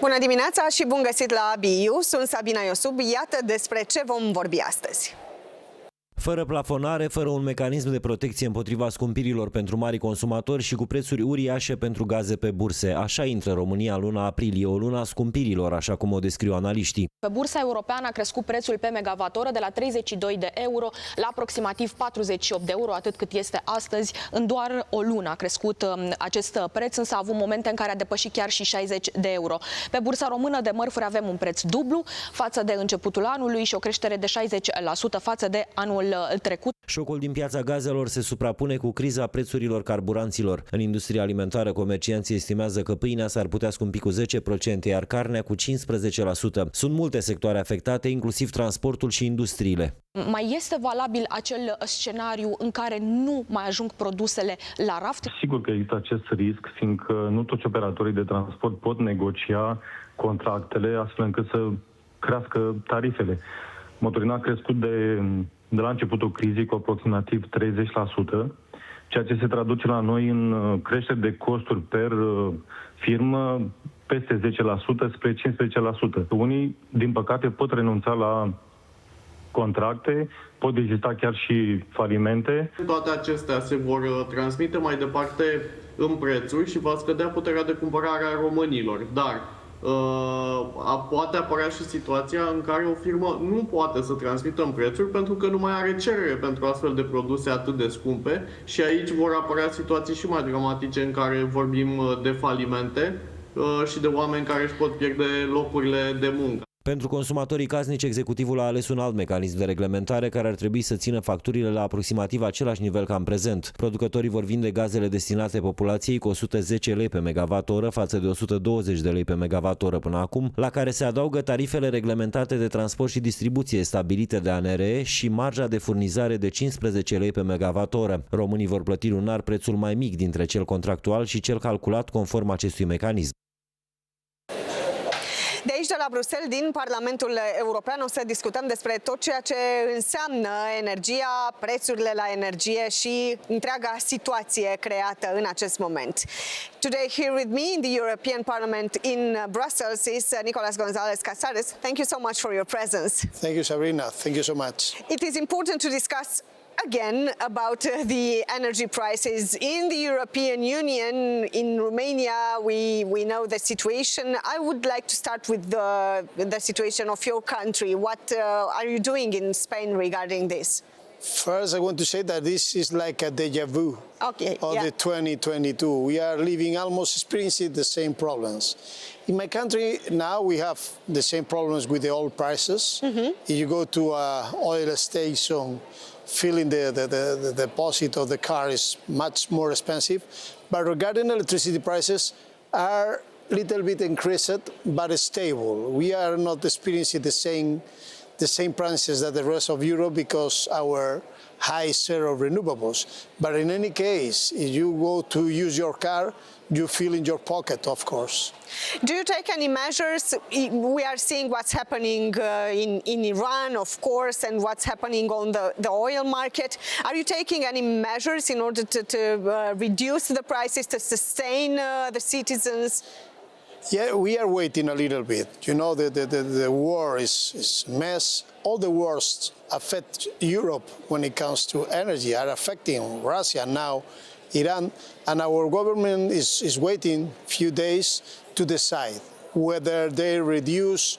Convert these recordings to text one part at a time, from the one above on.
Bună dimineața și bun găsit la ABU! Sunt Sabina Iosub, iată despre ce vom vorbi astăzi. Fără plafonare, fără un mecanism de protecție împotriva scumpirilor pentru mari consumatori și cu prețuri uriașe pentru gaze pe burse. Așa intră România în luna aprilie, o lună a scumpirilor, așa cum o descriu analiștii. Pe bursa europeană a crescut prețul pe megavatoră de la 32 de euro la aproximativ 48 de euro, atât cât este astăzi. În doar o lună a crescut acest preț, însă a avut momente în care a depășit chiar și 60 de euro. Pe bursa română de mărfuri avem un preț dublu față de începutul anului și o creștere de 60% față de anul trecut. Șocul din piața gazelor se suprapune cu criza prețurilor carburanților. În industria alimentară, comercianții estimează că pâinea s-ar putea scumpi cu 10%, iar carnea cu 15%. Sunt multe sectoare afectate, inclusiv transportul și industriile. Mai este valabil acel scenariu în care nu mai ajung produsele la raft? Sigur că există acest risc, fiindcă nu toți operatorii de transport pot negocia contractele astfel încât să crească tarifele. Motorina a crescut de la începutul crizei cu aproximativ 30%, ceea ce se traduce la noi în creștere de costuri per firmă peste 10% spre 15%. Unii, din păcate, pot renunța la contracte, pot exista chiar și falimente. Toate acestea se vor transmite mai departe în prețuri și va scădea puterea de cumpărare a românilor. Dar poate apărea și situația în care o firmă nu poate să transmită în prețuri pentru că nu mai are cerere pentru astfel de produse atât de scumpe și aici vor apărea situații și mai dramatice în care vorbim de falimente și de oameni care își pot pierde locurile de muncă. Pentru consumatorii casnici, executivul a ales un alt mecanism de reglementare care ar trebui să țină facturile la aproximativ același nivel ca în prezent. Producătorii vor vinde gazele destinate populației cu 110 lei pe megavatoră față de 120 de lei pe megavatoră până acum, la care se adaugă tarifele reglementate de transport și distribuție stabilite de ANRE și marja de furnizare de 15 lei pe megavatoră. Românii vor plăti lunar prețul mai mic dintre cel contractual și cel calculat conform acestui mecanism. De aici, de la Bruxelles, din Parlamentul European, o să discutăm despre tot ceea ce înseamnă energia, prețurile la energie și întreaga situație creată în acest moment. Today, here with me in the European Parliament in Brussels is Nicolas González Casares. Thank you so much for your presence. Thank you, Sabrina. Thank you so much. It is important to discuss again about the energy prices in the European Union. In Romania, we know the situation. I would like to start with the situation of your country. What are you doing in Spain regarding this? First, I want to say that this is like a deja vu of the 2022. We are living almost experiencing the same problems. In my country now we have the same problems with the oil prices. If you go to an oil station, filling the deposit of the car is much more expensive. But regarding electricity prices are a little bit increased but stable. We are not experiencing the same prices that the rest of Europe because our high share of renewables. But in any case, if you go to use your car, you feel in your pocket, of course. Do you take any measures? We are seeing what's happening in Iran, of course, and what's happening on the oil market. Are you taking any measures in order to reduce the prices, to sustain the citizens? Yeah, we are waiting a little bit. You know, the war is a mess. All the wars affect Europe when it comes to energy, are affecting Russia now, Iran, and our government is waiting a few days to decide whether they reduce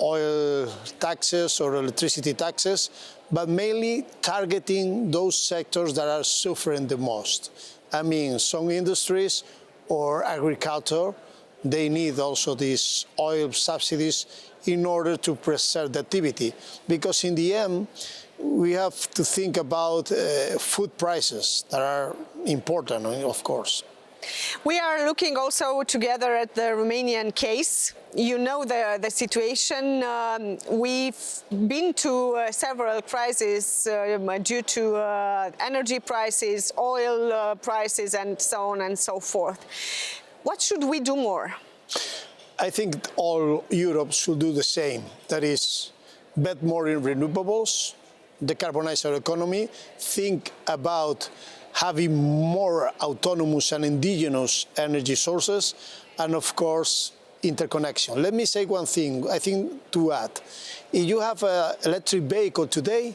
oil taxes or electricity taxes, but mainly targeting those sectors that are suffering the most. I mean, some industries or agriculture, they need also these oil subsidies in order to preserve the activity. Because in the end, we have to think about food prices that are important, of course. We are looking also together at the Romanian case. You know the situation. We've been to several crises due to energy prices, oil prices, and so on and so forth. What should we do more? I think all Europe should do the same. That is, bet more in renewables, decarbonize our economy, think about having more autonomous and indigenous energy sources, and of course interconnection. Let me say one thing, I think, to add. If you have an electric vehicle today,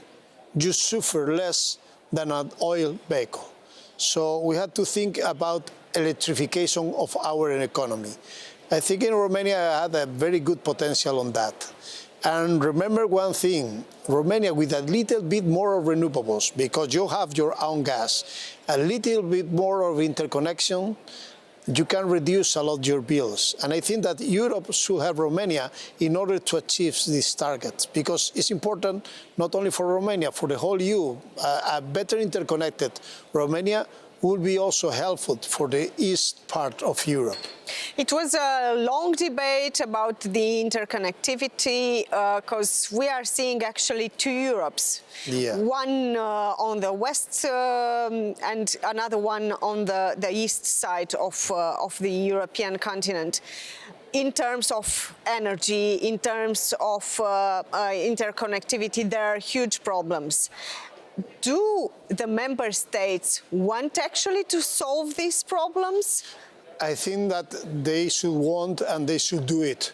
you suffer less than an oil vehicle. So we have to think about electrification of our economy. I think in Romania had a very good potential on that. And remember one thing, Romania with a little bit more of renewables, because you have your own gas, a little bit more of interconnection, you can reduce a lot your bills. And I think that Europe should have Romania in order to achieve these targets, because it's important not only for Romania, for the whole EU. A better interconnected Romania will be also helpful for the east part of Europe. It was a long debate about the interconnectivity because we are seeing actually two Europes. Yeah. One on the west and another one on the east side of the European continent. In terms of energy, in terms of interconnectivity, there are huge problems. Do the member states want actually to solve these problems? I think that they should want and they should do it.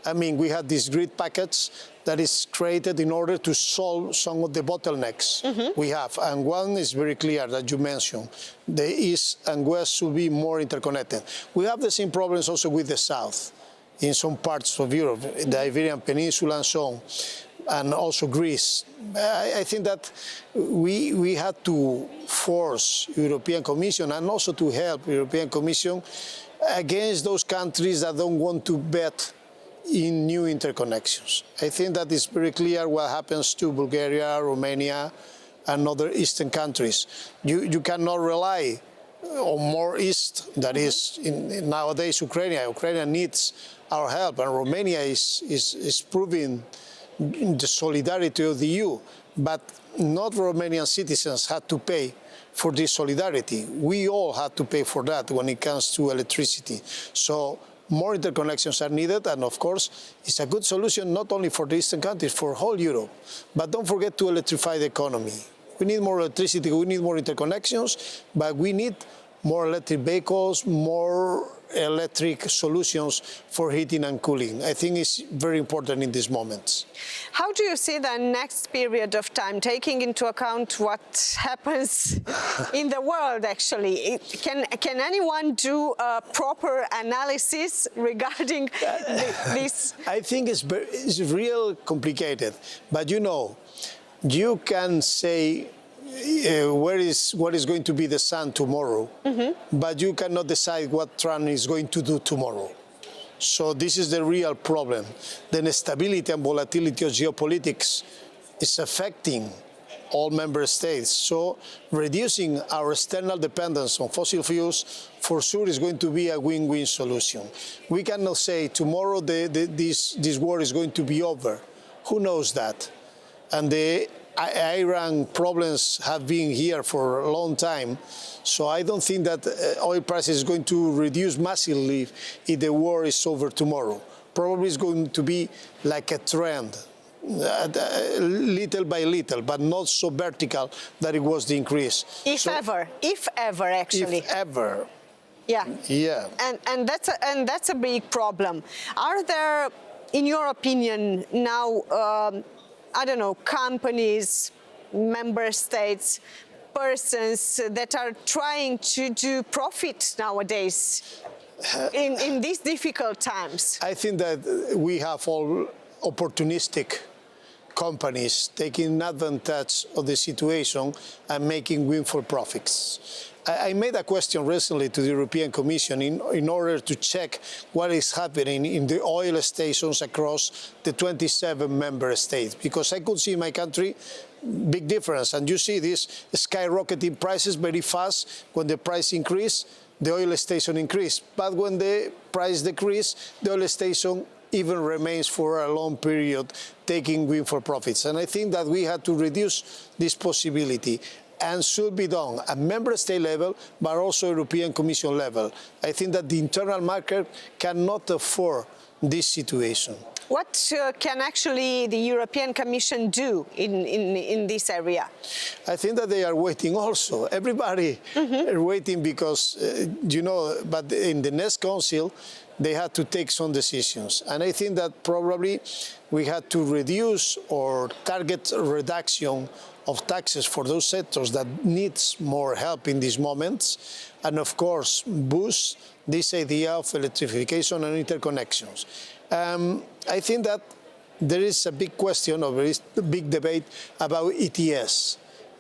I mean, we have this grid package that is created in order to solve some of the bottlenecks we have. And one is very clear that you mentioned. The east and west should be more interconnected. We have the same problems also with the south in some parts of Europe, the Iberian Peninsula and so on, and also Greece. I think that we had to force European Commission and also to help European Commission against those countries that don't want to bet in new interconnections. I think that it's very clear what happens to Bulgaria, Romania, and other eastern countries. You cannot rely on more east, that is nowadays Ukraine. Ukraine needs our help, and Romania is proving the solidarity of the EU, but not Romanian citizens had to pay for this solidarity. We all had to pay for that when it comes to electricity. So more interconnections are needed, and of course, it's a good solution not only for the eastern countries, for whole Europe. But don't forget to electrify the economy. We need more electricity, we need more interconnections, but we need more electric vehicles, more electric solutions for heating and cooling. I think it's very important in these moments. How do you see the next period of time, taking into account what happens in the world, actually? Can anyone do a proper analysis regarding this? I think it's real complicated, but you can say what is going to be the sun tomorrow, but you cannot decide what Trump is going to do tomorrow. So this is the real problem. The instability and volatility of geopolitics is affecting all member states. So reducing our external dependence on fossil fuels for sure is going to be a win-win solution. We cannot say tomorrow this war is going to be over. Who knows that? And the Iran problems have been here for a long time, so I don't think that oil prices is going to reduce massively if the war is over tomorrow. Probably it's going to be like a trend, little by little, but not so vertical that it was the increase. If ever, actually. If ever. Yeah. Yeah. And that's a big problem. Are there, in your opinion, now I don't know, companies, member states, persons that are trying to do profit nowadays in these difficult times? I think that we have all opportunistic companies taking advantage of the situation and making windfall profits. I made a question recently to the European Commission in order to check what is happening in the oil stations across the 27 member states, because I could see in my country big difference, and you see this skyrocketing prices very fast. When the price increase, the oil station increase, but when the price decrease, the oil station even remains for a long period taking windfall profits. And I think that we had to reduce this possibility, and should be done at member state level, but also European Commission level. I think that the internal market cannot afford this situation. What can actually the European Commission do in this area? I think that they are waiting also. Everybody is waiting because, but in the next council, they had to take some decisions. And I think that probably we had to reduce or target reduction of taxes for those sectors that needs more help in these moments, and of course boost this idea of electrification and interconnections. I think that there is a big question, or there is a big debate about ETS.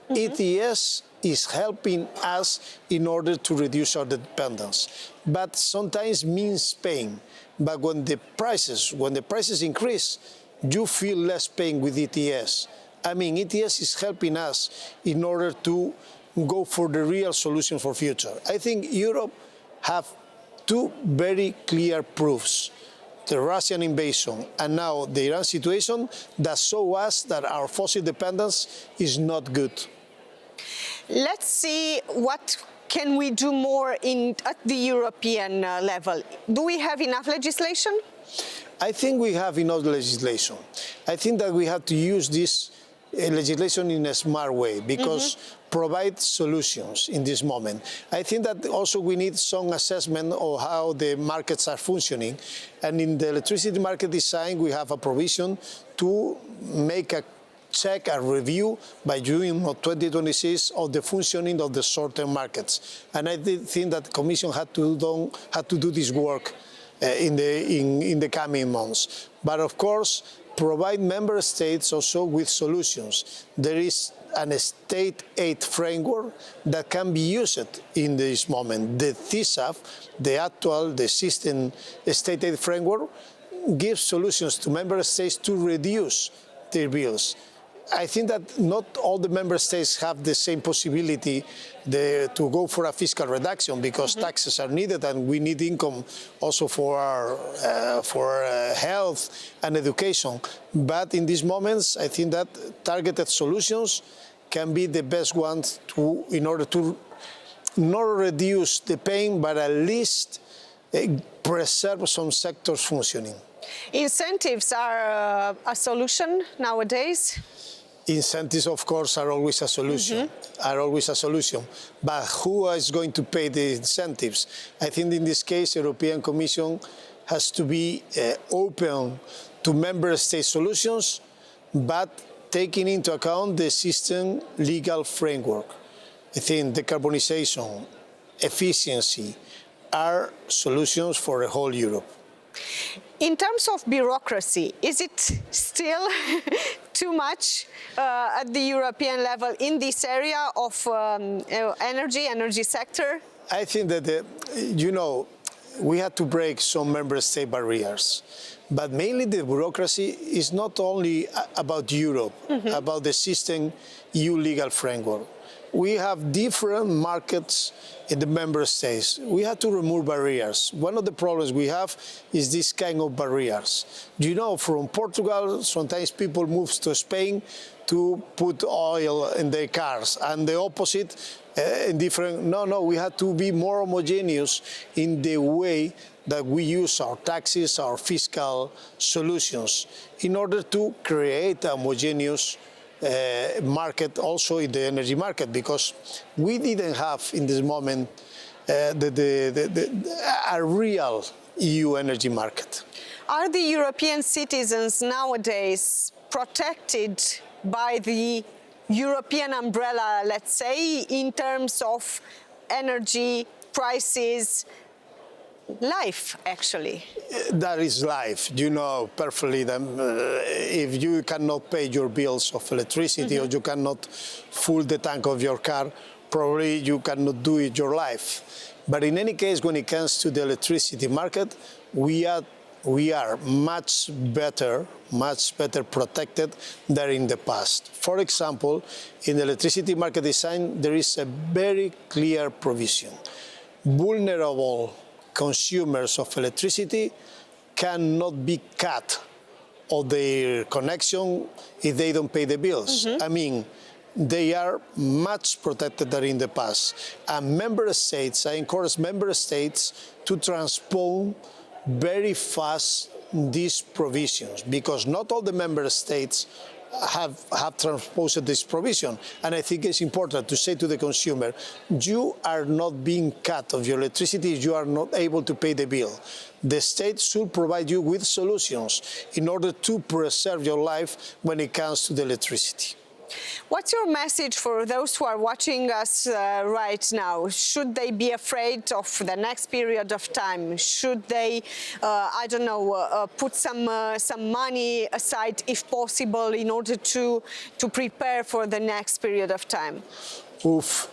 ETS is helping us in order to reduce our dependence, but sometimes means pain. But when the prices increase, you feel less pain with ETS. I mean, ETS is helping us in order to go for the real solution for future. I think Europe have two very clear proofs: the Russian invasion and now the Iran situation, that show us that our fossil dependence is not good. Let's see what can we do more at the European level. Do we have enough legislation? I think we have enough legislation. I think that we have to use this legislation in a smart way, because provide solutions in this moment. I think that also we need some assessment of how the markets are functioning. And in the electricity market design, we have a provision to make a check and review by June of 2026 of the functioning of the short-term markets. And I think that the Commission had to do this work in the coming months. But of course, provide member states also with solutions. There is a state aid framework that can be used in this moment. The TISAF, the system state aid framework, gives solutions to member states to reduce their bills. I think that not all the member states have the same possibility to go for a fiscal reduction, because taxes are needed and we need income also for our health and education. But in these moments, I think that targeted solutions can be the best ones in order to not reduce the pain, but at least preserve some sectors functioning. Incentives are a solution nowadays? Incentives, of course, are always a solution. But who is going to pay the incentives? I think in this case, the European Commission has to be open to member state solutions, but taking into account the system legal framework. I think decarbonization, efficiency are solutions for the whole Europe. In terms of bureaucracy, is it still too much at the European level in this area of energy sector? I think that, we had to break some member state barriers. But mainly the bureaucracy is not only about Europe, about the system EU legal framework. We have different markets in the member states. We have to remove barriers. One of the problems we have is this kind of barriers. From Portugal, sometimes people move to Spain to put oil in their cars, and the opposite in different. No, we have to be more homogeneous in the way that we use our taxes, our fiscal solutions, in order to create a homogeneous market also in the energy market, because we didn't have in this moment a real EU energy market. Are the European citizens nowadays protected by the European umbrella, let's say, in terms of energy prices? Life, actually. That is life. You know perfectly that if you cannot pay your bills of electricity, or you cannot fill the tank of your car, probably you cannot do it your life. But in any case, when it comes to the electricity market, we are much better protected than in the past. For example, in the electricity market design, there is a very clear provision. Vulnerable consumers of electricity cannot be cut of their connection if they don't pay the bills. I mean, they are much protected than in the past. And I encourage member states to transpose very fast these provisions, because not all the member states have transposed this provision. And I think it's important to say to the consumer, you are not being cut of your electricity if you are not able to pay the bill. The state should provide you with solutions in order to preserve your life when it comes to the electricity. What's your message for those who are watching us right now? Should they be afraid of the next period of time? Should they, I don't know, put some money aside if possible in order to prepare for the next period of time? Oof,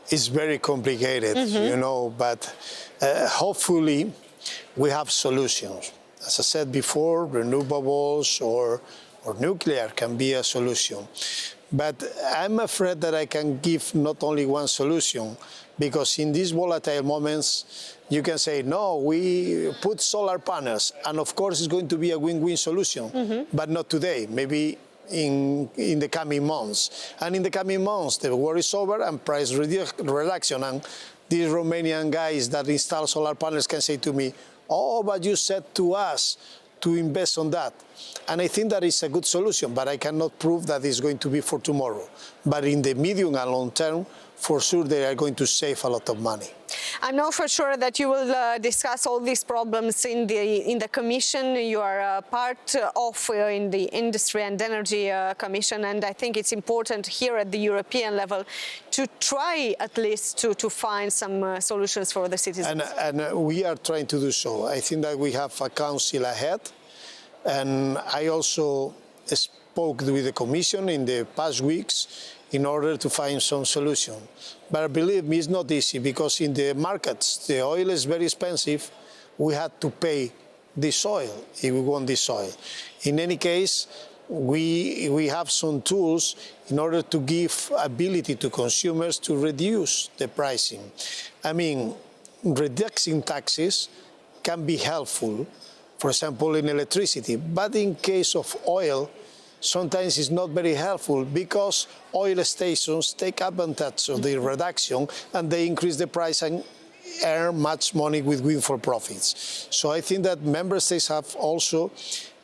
it's very complicated, you know, but hopefully we have solutions. As I said before, renewables or nuclear can be a solution. But I'm afraid that I can give not only one solution, because in these volatile moments, you can say, no, we put solar panels, and of course it's going to be a win-win solution, but not today, maybe in the coming months. And in the coming months, the war is over and price reduction. And these Romanian guys that install solar panels can say to me, oh, but you said to us to invest on that. And I think that is a good solution, but I cannot prove that it's going to be for tomorrow. But in the medium and long term, for sure they are going to save a lot of money. I know for sure that you will discuss all these problems in the Commission. You are part of in the Industry and Energy Commission, and I think it's important here at the European level to try at least to find some solutions for the citizens. And we are trying to do so. I think that we have a council ahead, and I also spoke with the Commission in the past weeks in order to find some solution. But believe me, it's not easy, because in the markets, the oil is very expensive. We had to pay this oil if we want this oil. In any case, we have some tools in order to give ability to consumers to reduce the pricing. I mean, reducing taxes can be helpful, for example, in electricity, but in case of oil, sometimes it's not very helpful, because oil stations take advantage of the reduction and they increase the price and earn much money with windfall profits. So I think that member states have also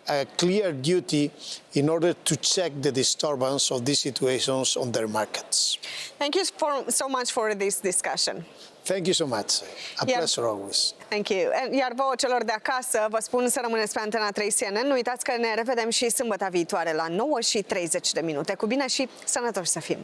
a clear duty in order to check the disturbance of these situations on their markets. Thank you so much for this discussion. Thank you so much. A pleasure always. Thank you. Iar vouă celor de acasă, vă spun să rămâneți pe Antena 3 CNN. Nu uitați că ne revedem și sâmbătă viitoare la 9:30. Cu bine și sănătoși să fim!